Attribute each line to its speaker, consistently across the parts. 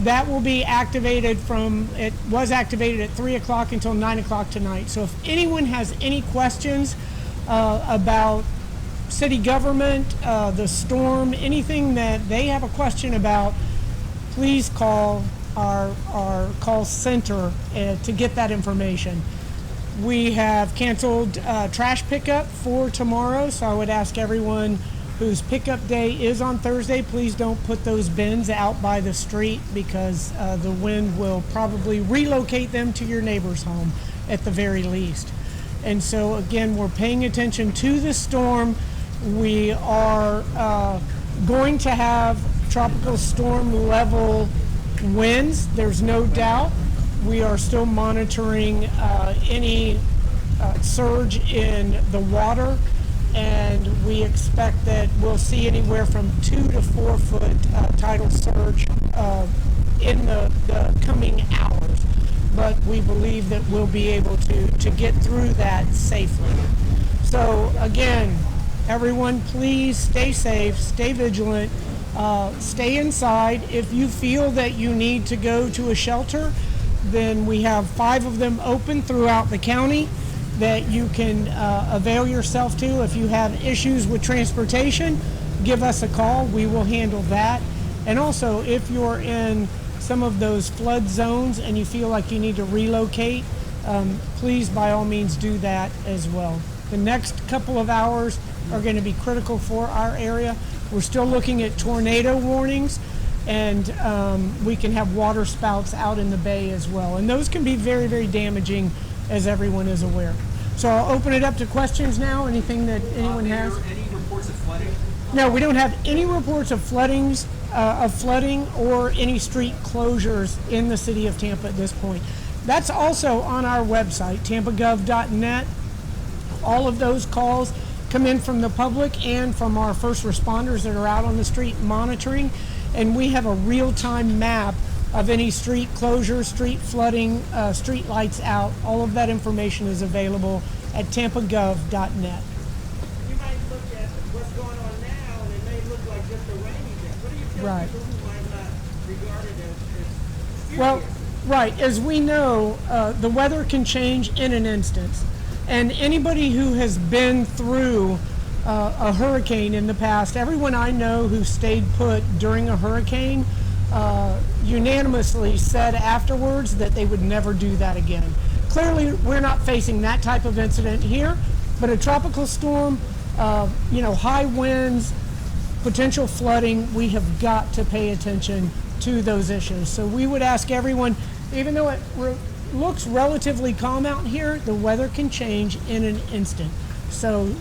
Speaker 1: That will be activated it was activated at 3 o'clock until 9 o'clock tonight. So if anyone has any questions about city government, the storm, anything that they have a question about, please call our call center to get that information. We have canceled trash pickup for tomorrow, so I would ask everyone whose pickup day is on Thursday, please don't put those bins out by the street, because the wind will probably relocate them to your neighbor's home at the very least. And so again, we're paying attention to the storm. We are going to have tropical storm level winds, there's no doubt. We are still monitoring any surge in the water, and we expect that we'll see anywhere from 2 to 4 foot tidal surge in the coming hours. But we believe that we'll be able to get through that safely. So again, everyone, please stay safe, stay vigilant, stay inside. If you feel that you need to go to a shelter, then we have 5 of them open throughout the county that you can avail yourself to. If you have issues with transportation, give us a call. We will handle that. And also, if you're in some of those flood zones and you feel like you need to relocate, please, by all means, do that as well. The next couple of hours are going to be critical for our area. We're still looking at tornado warnings, and we can have water spouts out in the bay as well. And those can be very, very damaging, as everyone is aware. So I'll open it up to questions now. Anything that anyone has?
Speaker 2: Any reports of flooding?
Speaker 1: No, we don't have any reports of flooding or any street closures in the city of Tampa at this point. That's also on our website, tampagov.net. All of those calls come in from the public and from our first responders that are out on the street monitoring, and we have a real-time map of any street closures, street flooding, street lights out. All of that information is available at tampagov.net.
Speaker 3: You might look at what's going on now, and it may look like just a rainy day. What do you tell
Speaker 1: Right.
Speaker 3: people who might not regard it as serious?
Speaker 1: Well, right, as we know, the weather can change in an instant. And anybody who has been through a hurricane in the past, everyone I know who stayed put during a hurricane unanimously said afterwards that they would never do that again. Clearly, we're not facing that type of incident here, but a tropical storm, high winds, potential flooding, we have got to pay attention to those issues. So we would ask everyone, even though it looks relatively calm out here, the weather can change in an instant. So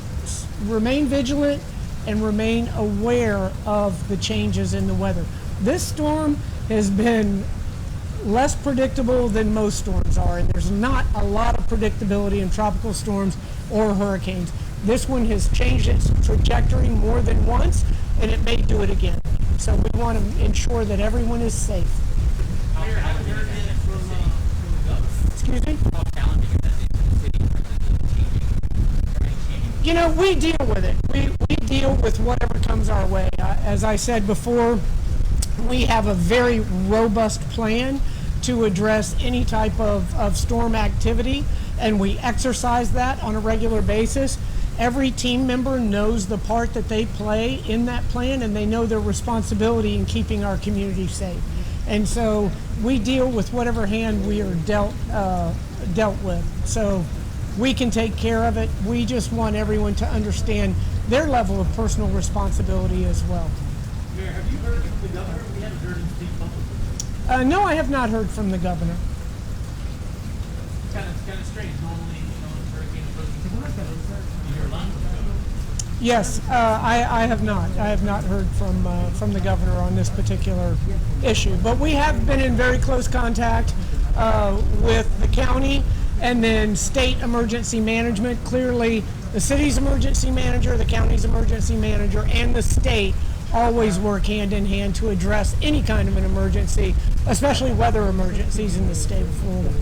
Speaker 1: remain vigilant and remain aware of the changes in the weather. This storm has been less predictable than most storms are, and there's not a lot of predictability in tropical storms or hurricanes. This one has changed its trajectory more than once, and it may do it again. So we want to ensure that everyone is safe. Excuse me? You know, we deal with it. We deal with whatever comes our way. As I said before, we have a very robust plan to address any type of storm activity, and we exercise that on a regular basis. Every team member knows the part that they play in that plan, and they know their responsibility in keeping our community safe. And so we deal with whatever hand we are dealt with. So we can take care of it. We just want everyone to understand their level of personal responsibility as well.
Speaker 2: Mayor, have you heard from the governor? We haven't heard him speak publicly.
Speaker 1: No, I have not heard from the governor.
Speaker 2: It's kind of strange. Normally, it's hurricane approaching. You hear a lot from the governor?
Speaker 1: Yes, I have not. I have not heard from the governor on this particular issue. But we have been in very close contact with the county and then state emergency management. Clearly, the city's emergency manager, the county's emergency manager, and the state always work hand in hand to address any kind of an emergency, especially weather emergencies in the state of Florida.